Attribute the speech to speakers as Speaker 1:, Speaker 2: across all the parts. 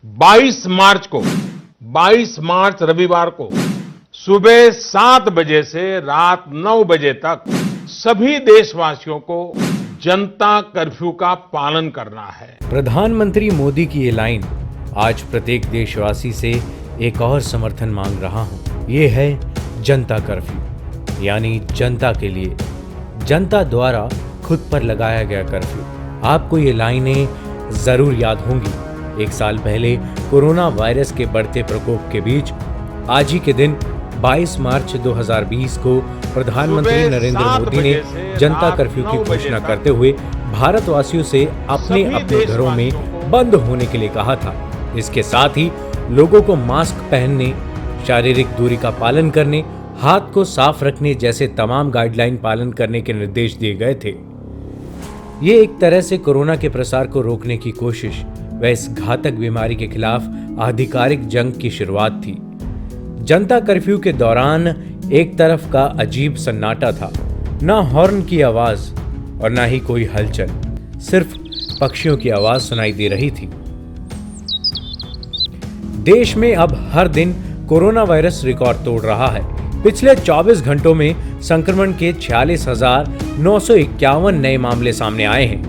Speaker 1: 22 मार्च को 22 मार्च रविवार को सुबह 7 बजे से रात 9 बजे तक सभी देशवासियों को जनता कर्फ्यू का पालन करना है।
Speaker 2: प्रधानमंत्री मोदी की ये लाइन आज प्रत्येक देशवासी से एक और समर्थन मांग रहा हूँ। ये है जनता कर्फ्यू, यानी जनता के लिए, जनता द्वारा खुद पर लगाया गया कर्फ्यू। आपको ये लाइनें जरूर याद होंगी। एक साल पहले कोरोना वायरस के बढ़ते प्रकोप के बीच आज ही के दिन 22 मार्च 2020 को प्रधानमंत्री नरेंद्र मोदी ने जनता कर्फ्यू की घोषणा करते हुए भारतवासियों से अपने अपने घरों में बंद होने के लिए कहा था। इसके साथ ही लोगों को मास्क पहनने, शारीरिक दूरी का पालन करने, हाथ को साफ रखने जैसे तमाम गाइडलाइन पालन करने के निर्देश दिए गए थे। ये एक तरह से कोरोना के प्रसार को रोकने की कोशिश व इस घातक बीमारी के खिलाफ आधिकारिक जंग की शुरुआत थी। जनता कर्फ्यू के दौरान एक तरफ का अजीब सन्नाटा था, ना हॉर्न की आवाज और ना ही कोई हलचल, सिर्फ पक्षियों की आवाज सुनाई दे रही थी। देश में अब हर दिन कोरोना वायरस रिकॉर्ड तोड़ रहा है। पिछले 24 घंटों में संक्रमण के 46,951 नए मामले सामने आए हैं,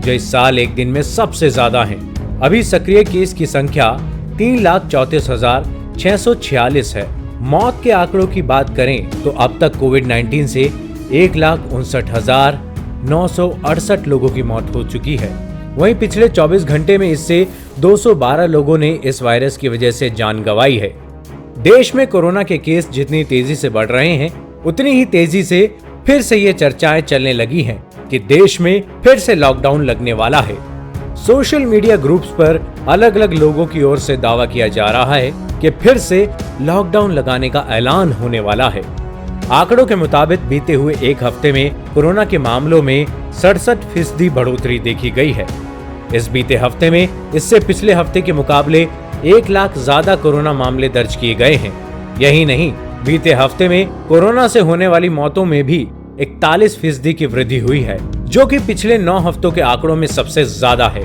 Speaker 2: जो इस साल एक दिन में सबसे ज्यादा हैं। अभी सक्रिय केस की संख्या 3,34,646 है। मौत के आंकड़ों की बात करें तो अब तक कोविड-19 से 1,59,968 लोगों की मौत हो चुकी है। वहीं पिछले 24 घंटे में इससे 212 लोगों ने इस वायरस की वजह से जान गंवाई है। देश में कोरोना के केस जितनी तेजी से बढ़ रहे हैं, उतनी ही तेजी से फिर से ये चर्चाएं चलने लगी हैं कि देश में फिर से लॉकडाउन लगने वाला है। सोशल मीडिया ग्रुप्स पर अलग अलग लोगों की ओर से दावा किया जा रहा है कि फिर से लॉकडाउन लगाने का ऐलान होने वाला है। आंकड़ों के मुताबिक बीते हुए एक हफ्ते में कोरोना के मामलों में 67% बढ़ोतरी देखी गई है। इस बीते हफ्ते में इससे पिछले हफ्ते के मुकाबले 1 लाख ज्यादा कोरोना मामले दर्ज किए गए हैं। यही नहीं, बीते हफ्ते में कोरोना से होने वाली मौतों में भी 41% की वृद्धि हुई है, जो कि पिछले 9 हफ्तों के आंकड़ों में सबसे ज्यादा है।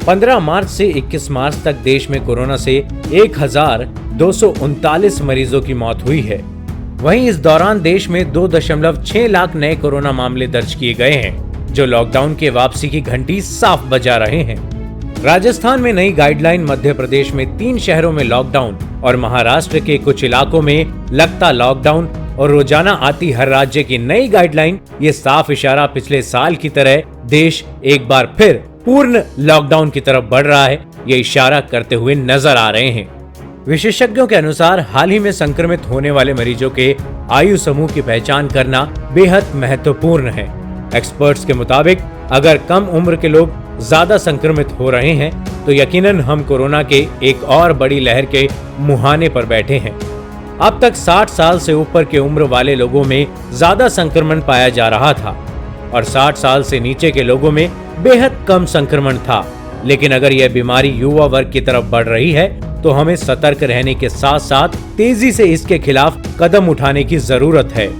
Speaker 2: 15 मार्च से 21 मार्च तक देश में कोरोना से 1,239 मरीजों की मौत हुई है। वहीं इस दौरान देश में 2.6 लाख नए कोरोना मामले दर्ज किए गए हैं, जो लॉकडाउन के वापसी की घंटी साफ बजा रहे हैं। राजस्थान में नई गाइडलाइन, मध्य प्रदेश में 3 शहरों में लॉकडाउन और महाराष्ट्र के कुछ इलाकों में लगता लॉकडाउन और रोजाना आती हर राज्य की नई गाइडलाइन, ये साफ इशारा पिछले साल की तरह देश एक बार फिर पूर्ण लॉकडाउन की तरफ बढ़ रहा है, ये इशारा करते हुए नजर आ रहे हैं। विशेषज्ञों के अनुसार हाल ही में संक्रमित होने वाले मरीजों के आयु समूह की पहचान करना बेहद महत्वपूर्ण है। एक्सपर्ट्स के मुताबिक अगर कम उम्र के लोग ज्यादा संक्रमित हो रहे हैं तो यकीनन हम कोरोना के एक और बड़ी लहर के मुहाने पर बैठे हैं। अब तक 60 साल से ऊपर के उम्र वाले लोगों में ज्यादा संक्रमण पाया जा रहा था और 60 साल से नीचे के लोगों में बेहद कम संक्रमण था। लेकिन अगर यह बीमारी युवा वर्ग की तरफ बढ़ रही है तो हमें सतर्क रहने के साथ साथ तेजी से इसके खिलाफ कदम उठाने की जरूरत है।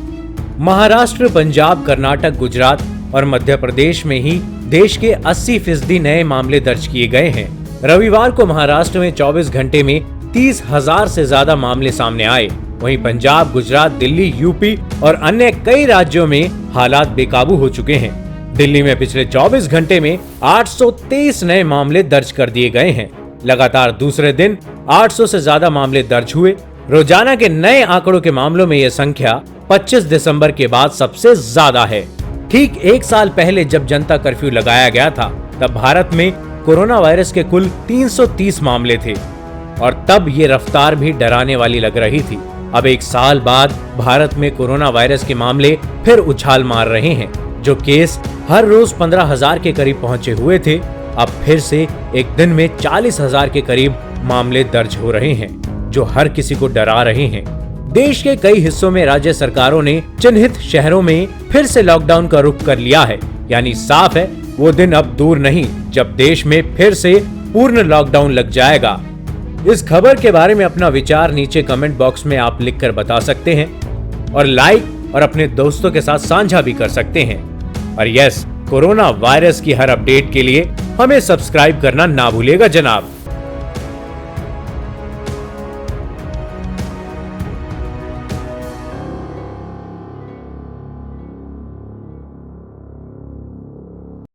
Speaker 2: महाराष्ट्र, पंजाब, कर्नाटक, गुजरात और मध्य प्रदेश में ही देश के 80% नए मामले दर्ज किए गए हैं। रविवार को महाराष्ट्र में 24 घंटे में 30,000 से ज्यादा मामले सामने आए। वहीं पंजाब, गुजरात, दिल्ली, यूपी और अन्य कई राज्यों में हालात बेकाबू हो चुके हैं। दिल्ली में पिछले 24 घंटे में 823 नए मामले दर्ज कर दिए गए हैं। लगातार दूसरे दिन 800 से ज्यादा मामले दर्ज हुए। रोजाना के नए आंकड़ों के मामलों में यह संख्या 25 दिसंबर के बाद सबसे ज्यादा है। ठीक एक साल पहले जब जनता कर्फ्यू लगाया गया था, तब भारत में कोरोना वायरस के कुल 330 मामले थे और तब ये रफ्तार भी डराने वाली लग रही थी। अब एक साल बाद भारत में कोरोना वायरस के मामले फिर उछाल मार रहे हैं। जो केस हर रोज 15,000 के करीब पहुंचे हुए थे, अब फिर से एक दिन में 40,000 के करीब मामले दर्ज हो रहे हैं, जो हर किसी को डरा रहे हैं। देश के कई हिस्सों में राज्य सरकारों ने चिन्हित शहरों में फिर से लॉकडाउन का रुख कर लिया है। यानी साफ है वो दिन अब दूर नहीं जब देश में फिर से पूर्ण लॉकडाउन लग जाएगा। इस खबर के बारे में अपना विचार नीचे कमेंट बॉक्स में आप लिखकर बता सकते हैं और लाइक और अपने दोस्तों के साथ साझा भी कर सकते हैं। और यस, कोरोना वायरस की हर अपडेट के लिए हमें सब्सक्राइब करना ना भूलिएगा जनाब।